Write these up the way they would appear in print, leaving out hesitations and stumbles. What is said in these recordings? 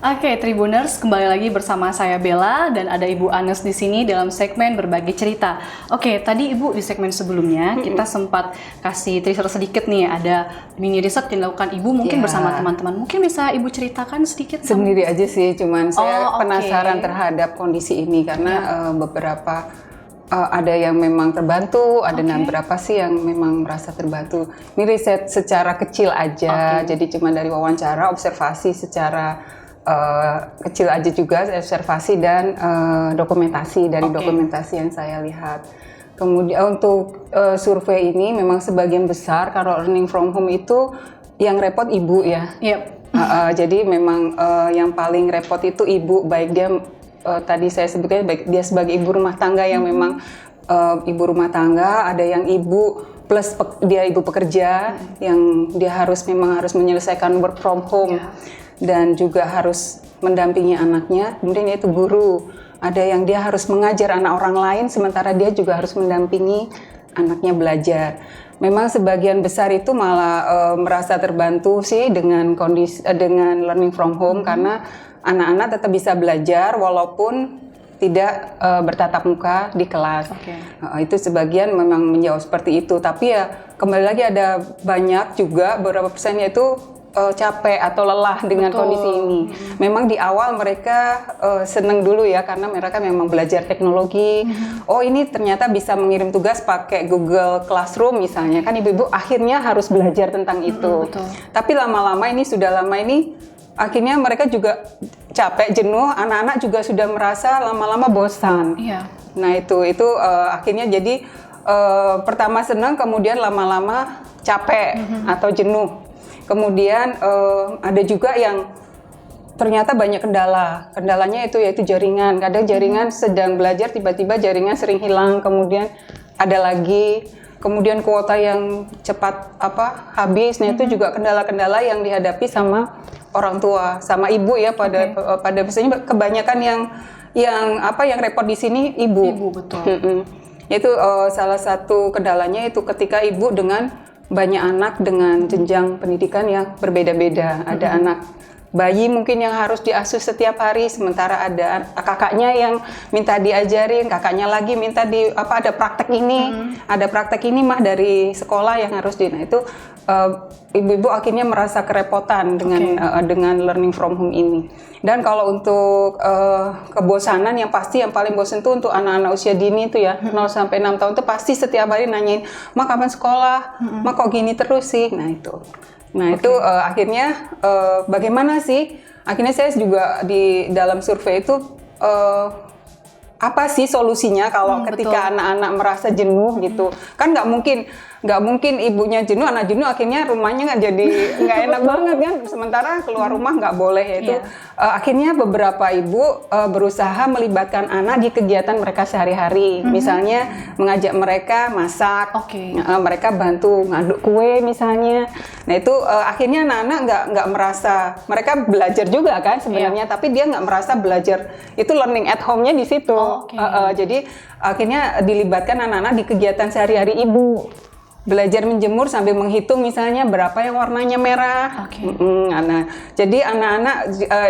Oke, Tribuners, kembali lagi bersama saya Bella dan ada Ibu Anes di sini dalam segmen berbagi cerita. Oke, tadi Ibu di segmen sebelumnya kita sempat kasih teaser sedikit nih, ada mini riset yang dilakukan Ibu mungkin bersama teman-teman. Mungkin bisa Ibu ceritakan sedikit? Sendiri aja sih, cuman saya penasaran terhadap kondisi ini karena beberapa ada yang memang terbantu, ada beberapa sih yang memang merasa terbantu. Ini riset secara kecil aja, jadi cuma dari wawancara, observasi secara kecil aja juga, observasi dan dokumentasi dari dokumentasi yang saya lihat. Kemudian untuk survei ini memang sebagian besar kalau learning from home itu yang repot ibu ya. Jadi memang yang paling repot itu ibu, baik dia tadi saya sebutnya baik dia sebagai ibu rumah tangga yang memang ibu rumah tangga, ada yang ibu plus dia ibu pekerja yang dia memang harus menyelesaikan work from home. Dan juga harus mendampingi anaknya, kemudian yaitu guru. Ada yang dia harus mengajar anak orang lain, sementara dia juga harus mendampingi anaknya belajar. Memang sebagian besar itu malah merasa terbantu sih dengan dengan learning from home karena anak-anak tetap bisa belajar walaupun tidak bertatap muka di kelas. Itu sebagian memang menjawab seperti itu. Tapi ya kembali lagi ada banyak juga beberapa persennya itu capek atau lelah dengan kondisi ini. Memang di awal mereka seneng dulu ya karena mereka memang belajar teknologi. Oh ini ternyata bisa mengirim tugas pakai Google Classroom misalnya kan ibu-ibu akhirnya harus belajar tentang itu. Tapi lama-lama ini akhirnya mereka juga capek, jenuh, anak-anak juga sudah merasa lama-lama bosan. Nah itu akhirnya jadi pertama senang kemudian lama-lama capek atau jenuh. Kemudian ada juga yang ternyata banyak kendalanya itu yaitu jaringan. Kadang jaringan sedang belajar tiba-tiba jaringan sering hilang, kemudian ada lagi, kemudian kuota yang cepat habis. Nah itu juga kendala-kendala yang dihadapi sama orang tua, sama ibu ya pada biasanya kebanyakan yang repot di sini ibu. Ibu betul. Itu salah satu kendalanya itu ketika ibu dengan banyak anak dengan jenjang pendidikan yang berbeda-beda. Ada anak bayi mungkin yang harus diasuh setiap hari, sementara ada kakaknya yang minta diajarin, kakaknya lagi minta ada praktek ini, ada praktek ini mah dari sekolah yang harus nah itu ibu-ibu akhirnya merasa kerepotan dengan learning from home ini. Dan kalau untuk kebosanan yang pasti yang paling bosan itu untuk anak-anak usia dini itu ya 0 sampai 6 tahun itu pasti setiap hari nanyain, "Ma kapan sekolah? Ma kok gini terus sih?" Nah itu. Akhirnya bagaimana sih? Akhirnya saya juga di dalam survei itu apa sih solusinya kalau ketika anak-anak merasa jenuh gitu? Kan nggak mungkin ibunya jenuh, anak jenuh akhirnya rumahnya nggak enak banget kan? Sementara keluar rumah nggak boleh yaitu. Akhirnya beberapa ibu berusaha melibatkan anak di kegiatan mereka sehari-hari. Misalnya mengajak mereka masak, mereka bantu ngaduk kue misalnya. Nah itu akhirnya anak-anak nggak merasa, mereka belajar juga kan sebenarnya, tapi dia nggak merasa belajar itu learning at home-nya di situ. Jadi akhirnya dilibatkan anak-anak di kegiatan sehari-hari ibu. Belajar menjemur sambil menghitung misalnya berapa yang warnanya merah. Jadi anak-anak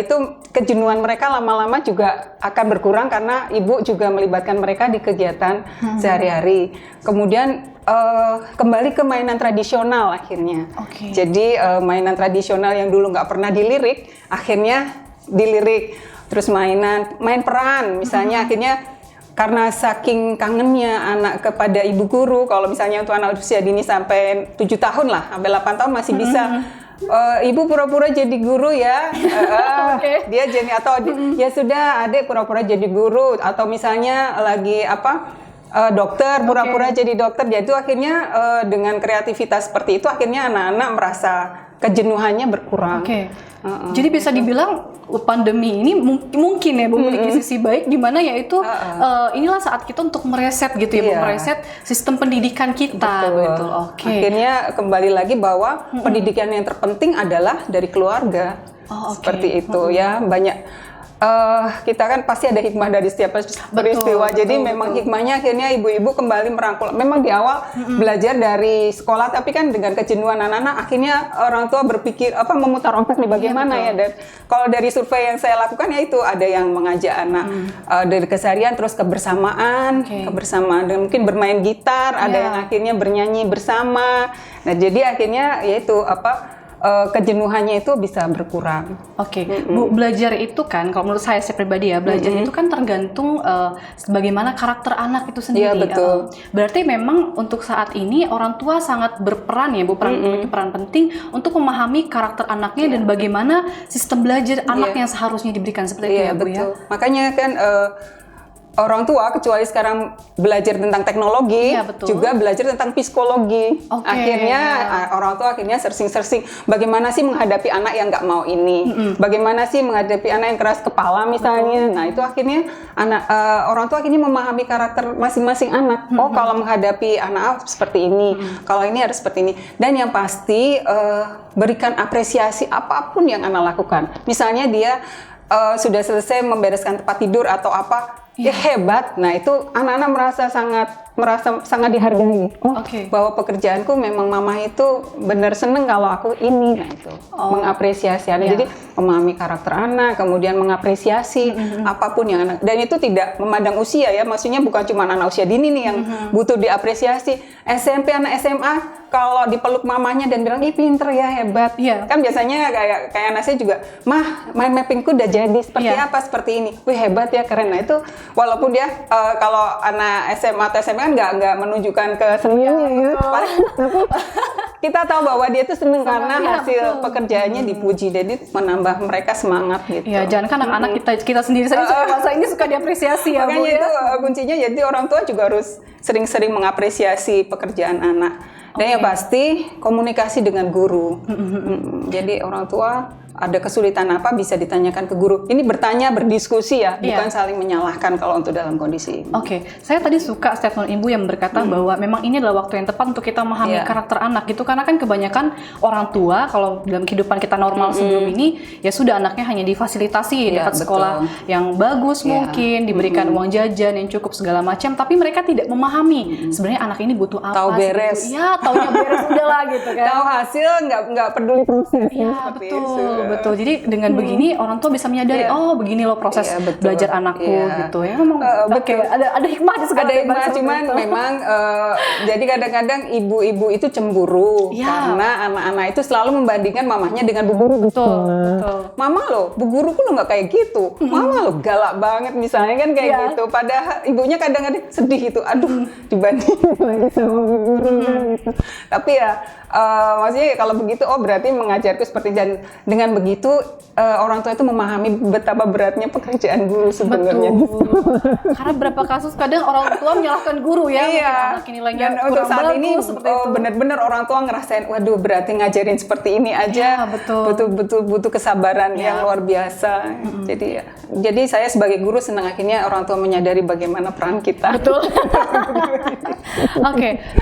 itu kejenuhan mereka lama-lama juga akan berkurang karena ibu juga melibatkan mereka di kegiatan sehari-hari. Kemudian kembali ke mainan tradisional akhirnya. Jadi mainan tradisional yang dulu nggak pernah dilirik, akhirnya dilirik. Terus main peran misalnya akhirnya karena saking kangennya anak kepada ibu guru, kalau misalnya untuk anak usia dini sampai 7 tahun lah, sampai 8 tahun masih bisa ibu pura-pura jadi guru ya, dia jadi atau ya sudah adik pura-pura jadi guru, atau misalnya lagi dokter pura-pura jadi dokter. Jadi akhirnya dengan kreativitas seperti itu akhirnya anak-anak merasa kejenuhannya berkurang. Jadi bisa dibilang pandemi ini mungkin ya memiliki sisi baik di mana yaitu inilah saat kita untuk mereset gitu ya, mereset sistem pendidikan kita gitu. Akhirnya kembali lagi bahwa pendidikan yang terpenting adalah dari keluarga. Seperti itu ya, banyak kita kan pasti ada hikmah dari setiap peristiwa. Jadi memang hikmahnya akhirnya ibu-ibu kembali merangkul. Memang di awal belajar dari sekolah, tapi kan dengan kejenuhan anak-anak, akhirnya orang tua berpikir memutar otak nih bagaimana ya. Dan kalau dari survei yang saya lakukan ya itu ada yang mengajak anak dari keseharian terus kebersamaan dan mungkin bermain gitar, ada yang akhirnya bernyanyi bersama. Nah jadi akhirnya yaitu kejenuhannya itu bisa berkurang. Bu, belajar itu kan, kalau menurut saya pribadi ya, belajar itu kan tergantung bagaimana karakter anak itu sendiri. Iya, betul. Berarti memang untuk saat ini orang tua sangat berperan ya, Bu, peran penting untuk memahami karakter anaknya dan bagaimana sistem belajar anak yang seharusnya diberikan seperti itu ya, Bu ya. Makanya kan orang tua kecuali sekarang belajar tentang teknologi, juga belajar tentang psikologi. Akhirnya orang tua akhirnya searching bagaimana sih menghadapi anak yang nggak mau ini, bagaimana sih menghadapi anak yang keras kepala misalnya. Nah itu akhirnya orang tua akhirnya memahami karakter masing-masing anak. Kalau menghadapi anak seperti ini, kalau ini harus seperti ini. Dan yang pasti berikan apresiasi apapun yang anak lakukan. Misalnya dia sudah selesai membereskan tempat tidur atau apa. Ya hebat. Nah itu anak-anak merasa sangat dihargai. Bahwa pekerjaanku memang mama itu benar seneng kalau aku ini. Nah itu mengapresiasi anak. Jadi memahami karakter anak, kemudian mengapresiasi apapun yang anak. Dan itu tidak memandang usia ya. Maksudnya bukan cuma anak usia dini nih yang butuh diapresiasi. SMP, anak SMA kalau dipeluk mamanya dan bilang, ih pinter ya, hebat. Kan biasanya kayak anak saya juga, mah mind mappingku udah jadi seperti apa, seperti ini. Wih hebat ya, keren. Nah itu walaupun dia kalau anak SMA atau SMP kan nggak menunjukkan keseniannya ya. Kita tahu bahwa dia itu seneng karena hasil pekerjaannya dipuji, jadi menambah mereka semangat gitu. Ya, jangan kan anak-anak kita sendiri suka masa ini suka diapresiasi ya, Bu. Makanya itu kuncinya, jadi orang tua juga harus sering-sering mengapresiasi pekerjaan anak. Dan yang pasti komunikasi dengan guru. Jadi orang tua ada kesulitan apa bisa ditanyakan ke guru. Ini bertanya, berdiskusi ya, bukan saling menyalahkan kalau untuk dalam kondisi ini. Saya tadi suka statement Ibu yang berkata bahwa memang ini adalah waktu yang tepat untuk kita memahami karakter anak gitu, karena kan kebanyakan orang tua kalau dalam kehidupan kita normal sebelum ini ya sudah anaknya hanya difasilitasi dapat sekolah yang bagus mungkin, diberikan uang jajan yang cukup segala macam, tapi mereka tidak memahami sebenarnya anak ini butuh apa. Tahu beres. Taunya beres udahlah gitu kan. Tahu hasil nggak peduli proses. Betul. Jadi dengan begini orang tua bisa menyadari, begini loh proses belajar anakku gitu ya. Memang ada hikmah di segala. Ada hikmah, cuman memang jadi kadang-kadang ibu-ibu itu cemburu karena anak-anak itu selalu membandingkan mamahnya dengan bu guru. Betul. Mama lo, bu guruku lo nggak kayak gitu. Mama lo galak banget misalnya kan kayak gitu. Padahal ibunya kadang-kadang sedih gitu. Aduh, dibandingin lagi sama bu guru gitu. Tapi ya maksudnya kalau begitu berarti mengajarku seperti, dan dengan begitu orang tua itu memahami betapa beratnya pekerjaan guru sebenarnya. Karena berapa kasus kadang orang tua menyalahkan guru ya, anak nilainya kurang untuk saat bagus, ini benar-benar orang tua ngerasain, waduh berarti ngajarin seperti ini aja butuh kesabaran yang luar biasa. Jadi saya sebagai guru senang akhirnya orang tua menyadari bagaimana peran kita. Betul.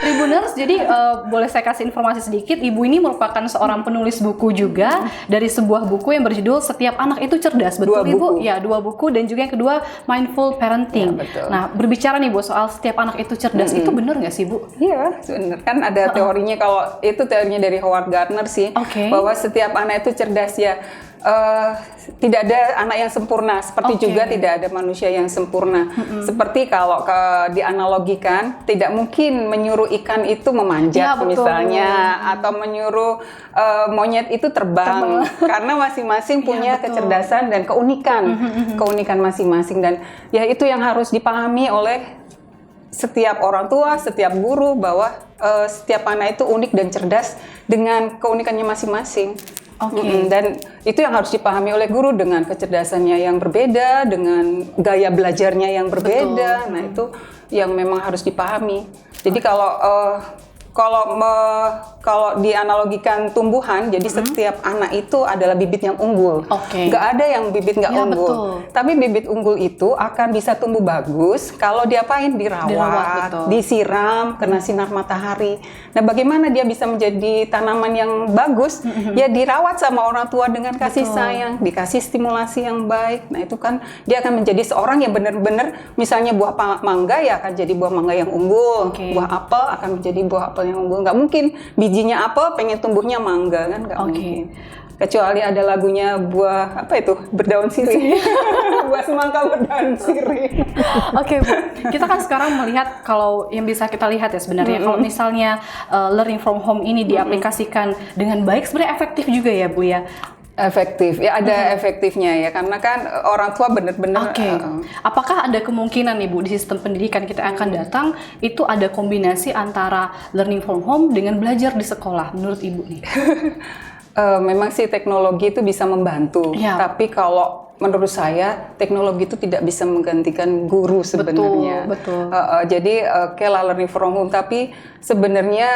Tribuners, jadi boleh saya kasih informasi sedikit, Ibu ini merupakan seorang penulis buku juga dari sebuah buku yang berjudul Setiap Anak Itu Cerdas. Betul Ibu? Ya, 2 buku, dan juga yang kedua Mindful Parenting. Nah, berbicara nih Bu soal setiap anak itu cerdas, itu benar nggak sih Bu? Iya, benar. Kan ada teorinya, kalau itu teorinya dari Howard Gardner sih, bahwa setiap anak itu cerdas ya. Tidak ada anak yang sempurna, seperti juga tidak ada manusia yang sempurna. Seperti kalau dianalogikan, tidak mungkin menyuruh ikan itu memanjat misalnya, atau menyuruh monyet itu terbang. Karena masing-masing punya kecerdasan dan keunikan masing-masing, dan ya itu yang harus dipahami oleh setiap orang tua, setiap guru, bahwa setiap anak itu unik dan cerdas dengan keunikannya masing-masing. Dan itu yang harus dipahami oleh guru, dengan kecerdasannya yang berbeda, dengan gaya belajarnya yang berbeda. Nah itu yang memang harus dipahami. Jadi kalau kalau dianalogikan tumbuhan, jadi setiap anak itu adalah bibit yang unggul. Nggak ada yang bibit nggak unggul. Betul. Tapi bibit unggul itu akan bisa tumbuh bagus kalau diapain? Dirawat, disiram, kena sinar matahari. Nah, bagaimana dia bisa menjadi tanaman yang bagus? Ya dirawat sama orang tua dengan kasih sayang, dikasih stimulasi yang baik. Nah, itu kan dia akan menjadi seorang yang benar-benar, misalnya buah mangga ya akan jadi buah mangga yang unggul, buah apel akan menjadi buah apel yang unggul. Nggak mungkin bijinya apel pengen tumbuhnya mangga kan, nggak mungkin. Kecuali ada lagunya buah apa itu, berdaun sirih. Buah semangka berdaun sirih. Oke, Bu. Kita kan sekarang melihat, kalau yang bisa kita lihat ya sebenarnya, kalau misalnya learning from home ini diaplikasikan dengan baik, sebenarnya efektif juga ya, Bu ya. Efektif, ya ada efektifnya ya, karena kan orang tua benar-benar. Apakah ada kemungkinan nih Bu, di sistem pendidikan kita akan datang itu ada kombinasi antara learning from home dengan belajar di sekolah, menurut Ibu nih? Memang sih teknologi itu bisa membantu, tapi kalau menurut saya teknologi itu tidak bisa menggantikan guru sebenarnya. Betul. Jadi kayak learning from home, tapi sebenarnya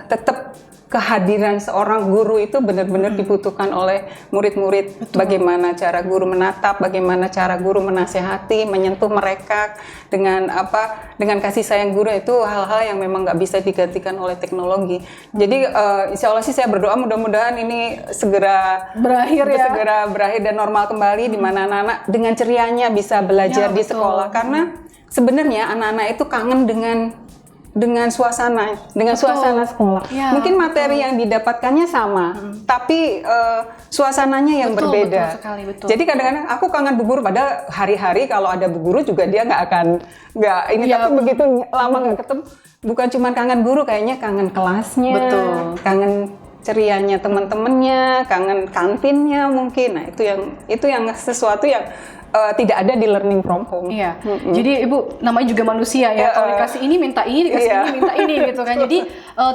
tetap kehadiran seorang guru itu benar-benar dibutuhkan oleh murid-murid. Bagaimana cara guru menatap, bagaimana cara guru menasehati, menyentuh mereka dengan dengan kasih sayang guru, itu hal-hal yang memang nggak bisa digantikan oleh teknologi. Jadi insya Allah sih saya berdoa mudah-mudahan ini segera berakhir dan normal kembali, di mana anak-anak dengan cerianya bisa belajar di sekolah, karena sebenarnya anak-anak itu kangen dengan suasana sekolah. Mungkin materi yang didapatkannya sama, tapi suasananya yang berbeda. Betul. Jadi kadang-kadang aku kangen bu guru, padahal hari-hari kalau ada bu guru juga dia tapi begitu lama nggak ketemu, bukan cuma kangen guru, kayaknya kangen kelasnya, kangen cerianya teman-temannya, kangen kantinnya mungkin. Nah, itu yang sesuatu yang tidak ada di learning from home. Jadi Ibu namanya juga manusia ya. Kalau dikasih ini minta ini, dikasih ini minta ini gitu kan. Jadi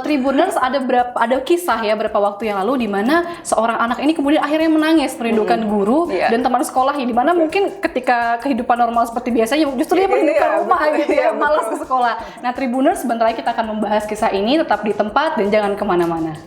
Tribuners ada kisah ya berapa waktu yang lalu di mana seorang anak ini kemudian akhirnya menangis merindukan guru dan teman sekolahnya, di mana mungkin ketika kehidupan normal seperti biasanya justru dia merindukan rumah gitu ya, malas ke sekolah. Nah, Tribuners sebentar lagi kita akan membahas kisah ini, tetap di tempat dan jangan kemana-mana.